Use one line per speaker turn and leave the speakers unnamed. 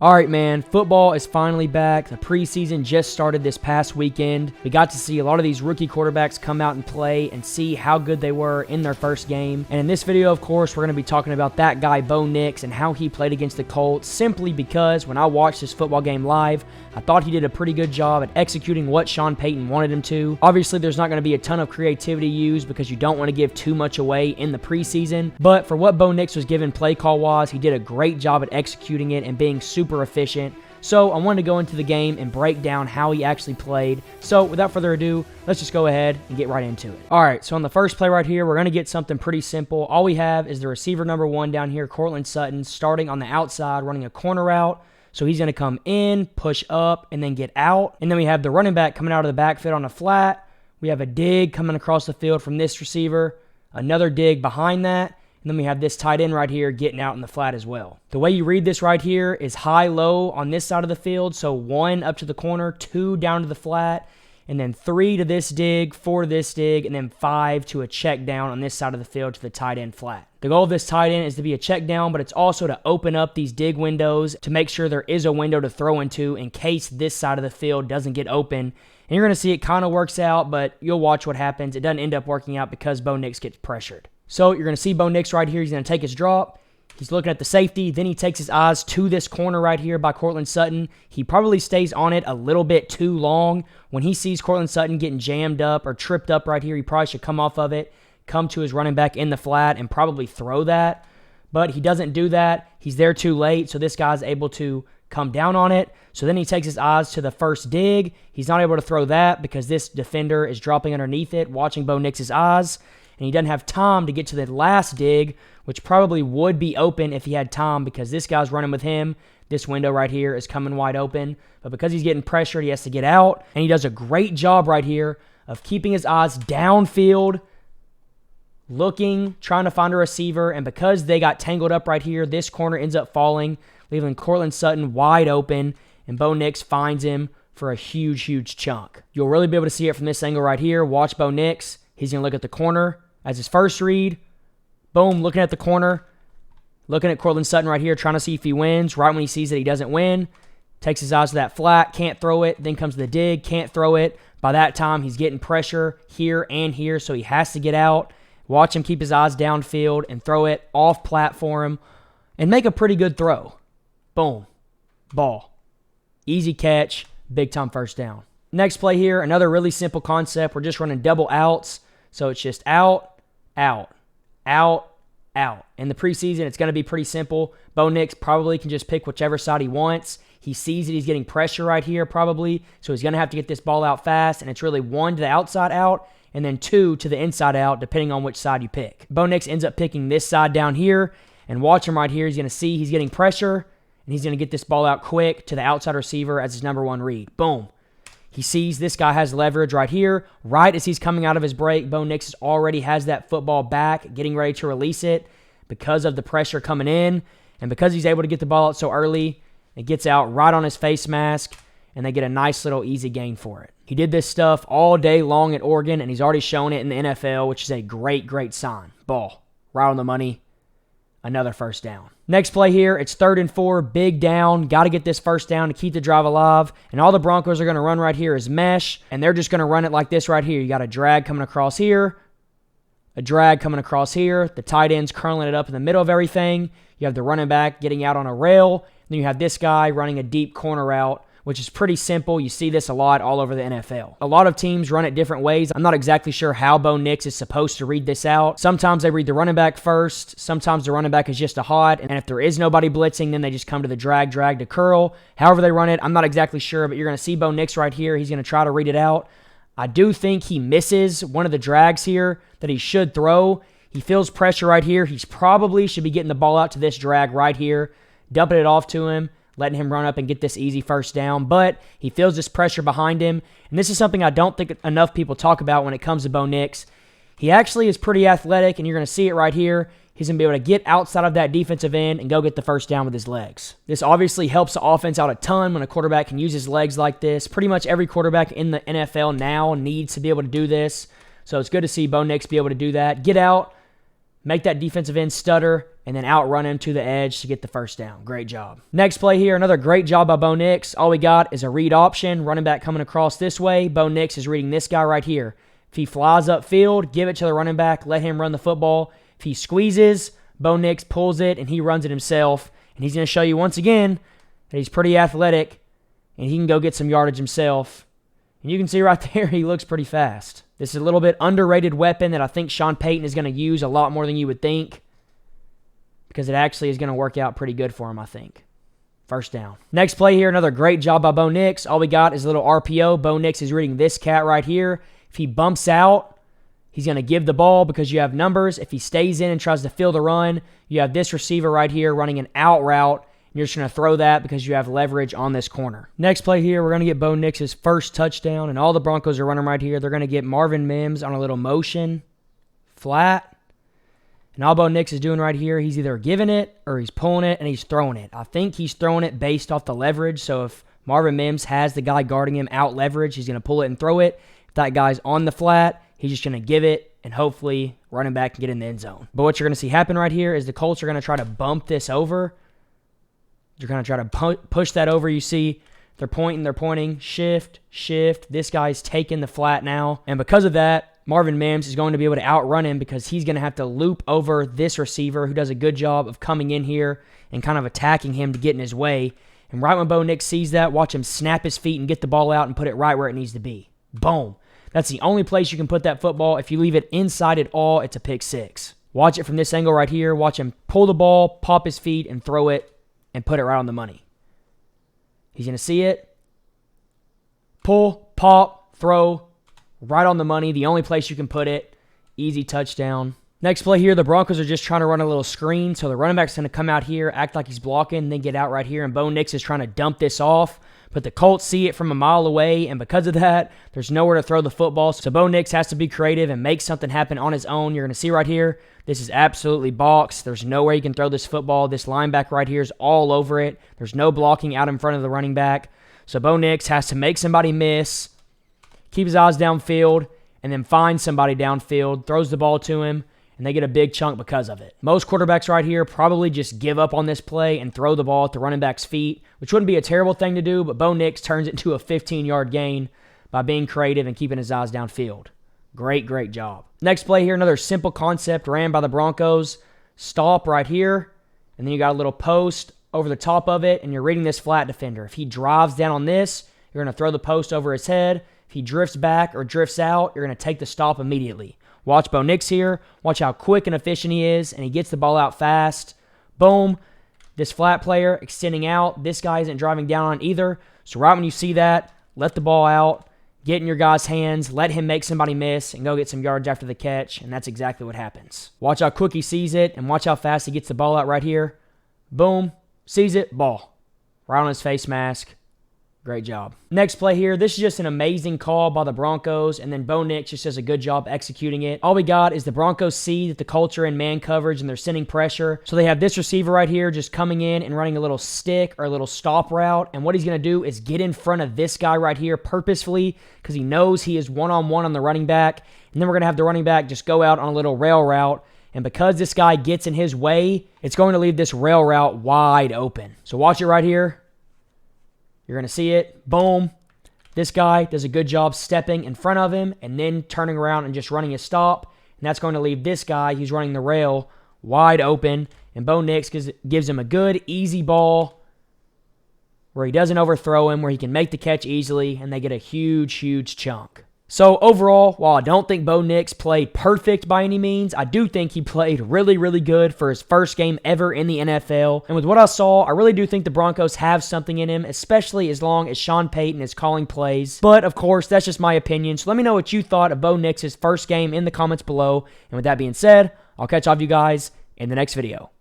All right, man, football is finally back. The preseason just started this past weekend. We got to see a lot of these rookie quarterbacks come out and play and see how good they were in their first game. And in this video, of course, we're going to be talking about that guy, Bo Nix, and how he played against the Colts, simply because when I watched this football game live, I thought he did a pretty good job at executing what Sean Payton wanted him to. Obviously, there's not going to be a ton of creativity used because you don't want to give too much away in the preseason. But for what Bo Nix was given play call-wise, he did a great job at executing it and being super efficient. So I wanted to go into the game and break down how he actually played. So without further ado, let's just go ahead and get right into it. All right, so on the first play right here, we're going to get something pretty simple. All we have is the receiver number 1 down here, Cortland Sutton, starting on the outside, running a corner route. So he's going to come in, push up, and then get out. And then we have the running back coming out of the backfield on a flat. We have a dig coming across the field from this receiver, another dig behind that. And then we have this tight end right here getting out in the flat as well. The way you read this right here is high-low on this side of the field. So 1 up to the corner, 2 down to the flat, and then 3 to this dig, 4 to this dig, and then 5 to a check down on this side of the field to the tight end flat. The goal of this tight end is to be a check down, but it's also to open up these dig windows to make sure there is a window to throw into in case this side of the field doesn't get open. And you're going to see it kind of works out, but you'll watch what happens. It doesn't end up working out because Bo Nix gets pressured. So you're going to see Bo Nix right here. He's going to take his drop. He's looking at the safety. Then he takes his eyes to this corner right here by Cortland Sutton. He probably stays on it a little bit too long. When he sees Cortland Sutton getting jammed up or tripped up right here, he probably should come off of it, come to his running back in the flat, and probably throw that. But he doesn't do that. He's there too late, so this guy's able to come down on it. So then he takes his eyes to the first dig. He's not able to throw that because this defender is dropping underneath it, watching Bo Nix's eyes. And he doesn't have time to get to the last dig, which probably would be open if he had time because this guy's running with him. This window right here is coming wide open. But because he's getting pressured, he has to get out. And he does a great job right here of keeping his eyes downfield, looking, trying to find a receiver. And because they got tangled up right here, this corner ends up falling, leaving Cortland Sutton wide open. And Bo Nix finds him for a huge, huge chunk. You'll really be able to see it from this angle right here. Watch Bo Nix. He's going to look at the corner as his first read. Boom, looking at the corner. Looking at Cortland Sutton right here, trying to see if he wins. Right when he sees that he doesn't win, takes his eyes to that flat, can't throw it. Then comes the dig, can't throw it. By that time, he's getting pressure here and here, so he has to get out. Watch him keep his eyes downfield and throw it off platform and make a pretty good throw. Boom. Ball. Easy catch. Big time first down. Next play here, another really simple concept. We're just running double outs. So it's just out, out, out, out. In the preseason, it's going to be pretty simple. Bo Nix probably can just pick whichever side he wants. He sees that he's getting pressure right here probably, so he's going to have to get this ball out fast, and it's really 1 to the outside out and then 2 to the inside out, depending on which side you pick. Bo Nix ends up picking this side down here, and watch him right here. He's going to see he's getting pressure, and he's going to get this ball out quick to the outside receiver as his number 1 read. Boom. He sees this guy has leverage right here. Right as he's coming out of his break, Bo Nix already has that football back, getting ready to release it because of the pressure coming in. And because he's able to get the ball out so early, it gets out right on his face mask, and they get a nice little easy gain for it. He did this stuff all day long at Oregon, and he's already shown it in the NFL, which is a great, great sign. Ball. Right on the money. Another first down. Next play here, it's 3rd and 4, big down. Got to get this first down to keep the drive alive. And all the Broncos are going to run right here is mesh, and they're just going to run it like this right here. You got a drag coming across here, a drag coming across here. The tight end's curling it up in the middle of everything. You have the running back getting out on a rail. Then you have this guy running a deep corner route, which is pretty simple. You see this a lot all over the NFL. A lot of teams run it different ways. I'm not exactly sure how Bo Nix is supposed to read this out. Sometimes they read the running back first. Sometimes the running back is just a hot. And if there is nobody blitzing, then they just come to the drag to curl. However they run it, I'm not exactly sure, but you're going to see Bo Nix right here. He's going to try to read it out. I do think he misses one of the drags here that he should throw. He feels pressure right here. He probably should be getting the ball out to this drag right here, dumping it off to him, letting him run up and get this easy first down. But he feels this pressure behind him. And this is something I don't think enough people talk about when it comes to Bo Nix. He actually is pretty athletic, and you're going to see it right here. He's going to be able to get outside of that defensive end and go get the first down with his legs. This obviously helps the offense out a ton when a quarterback can use his legs like this. Pretty much every quarterback in the NFL now needs to be able to do this. So it's good to see Bo Nix be able to do that. Get out, make that defensive end stutter, and then outrun him to the edge to get the first down. Great job. Next play here, another great job by Bo Nix. All we got is a read option, running back coming across this way. Bo Nix is reading this guy right here. If he flies upfield, give it to the running back, let him run the football. If he squeezes, Bo Nix pulls it, and he runs it himself. And he's going to show you once again that he's pretty athletic, and he can go get some yardage himself. And you can see right there, he looks pretty fast. This is a little bit underrated weapon that I think Sean Payton is going to use a lot more than you would think, because it actually is going to work out pretty good for him, I think. First down. Next play here, another great job by Bo Nix. All we got is a little RPO. Bo Nix is reading this cat right here. If he bumps out, he's going to give the ball because you have numbers. If he stays in and tries to fill the run, you have this receiver right here running an out route. And you're just going to throw that because you have leverage on this corner. Next play here, we're going to get Bo Nix's first touchdown, and all the Broncos are running right here. They're going to get Marvin Mims on a little motion, flat. And all Bo Nix is doing right here, he's either giving it or he's pulling it and he's throwing it. I think he's throwing it based off the leverage. So if Marvin Mims has the guy guarding him out leverage, he's going to pull it and throw it. If that guy's on the flat, he's just going to give it, and hopefully running back can get in the end zone. But what you're going to see happen right here is the Colts are going to try to bump this over. You're going to try to push that over. You see they're pointing, shift. This guy's taking the flat now. And because of that, Marvin Mims is going to be able to outrun him because he's going to have to loop over this receiver who does a good job of coming in here and kind of attacking him to get in his way. And right when Bo Nix sees that, watch him snap his feet and get the ball out and put it right where it needs to be. Boom. That's the only place you can put that football. If you leave it inside at all, it's a pick six. Watch it from this angle right here. Watch him pull the ball, pop his feet, and throw it and put it right on the money. He's going to see it. Pull, pop, throw, right on the money. The only place you can put it. Easy touchdown. Next play here, the Broncos are just trying to run a little screen. So the running back's going to come out here, act like he's blocking, then get out right here. And Bo Nix is trying to dump this off. But the Colts see it from a mile away, and because of that, there's nowhere to throw the football. So Bo Nix has to be creative and make something happen on his own. You're going to see right here, this is absolutely boxed. There's no way you can throw this football. This linebacker right here is all over it. There's no blocking out in front of the running back. So Bo Nix has to make somebody miss, keep his eyes downfield, and then find somebody downfield, throws the ball to him, and they get a big chunk because of it. Most quarterbacks right here probably just give up on this play and throw the ball at the running back's feet, which wouldn't be a terrible thing to do, but Bo Nix turns it into a 15-yard gain by being creative and keeping his eyes downfield. Great job. Next play here, another simple concept ran by the Broncos. Stop right here, and then you got a little post over the top of it, and you're reading this flat defender. If he drives down on this, you're going to throw the post over his head. If he drifts back or drifts out, you're going to take the stop immediately. Watch Bo Nix here. Watch how quick and efficient he is, and he gets the ball out fast. Boom. This flat player extending out. This guy isn't driving down on either. So right when you see that, let the ball out, get in your guy's hands, let him make somebody miss, and go get some yards after the catch, and that's exactly what happens. Watch how quick he sees it, and watch how fast he gets the ball out right here. Boom. Sees it. Ball. Right on his face mask. Great job. Next play here. This is just an amazing call by the Broncos, and then Bo Nix just does a good job executing it. All we got is the Broncos see that the Colts are in man coverage and they're sending pressure. So they have this receiver right here just coming in and running a little stick or a little stop route. And what he's going to do is get in front of this guy right here purposefully because he knows he is one-on-one on the running back. And then we're going to have the running back just go out on a little rail route. And because this guy gets in his way, it's going to leave this rail route wide open. So watch it right here. You're going to see it. Boom. This guy does a good job stepping in front of him and then turning around and just running a stop. And that's going to leave this guy who's running the rail wide open. And Bo Nix gives him a good, easy ball where he doesn't overthrow him, where he can make the catch easily, and they get a huge chunk. So overall, while I don't think Bo Nix played perfect by any means, I do think he played really good for his first game ever in the NFL. And with what I saw, I really do think the Broncos have something in him, especially as long as Sean Payton is calling plays. But of course, that's just my opinion. So let me know what you thought of Bo Nix's first game in the comments below. And with that being said, I'll catch all of you guys in the next video.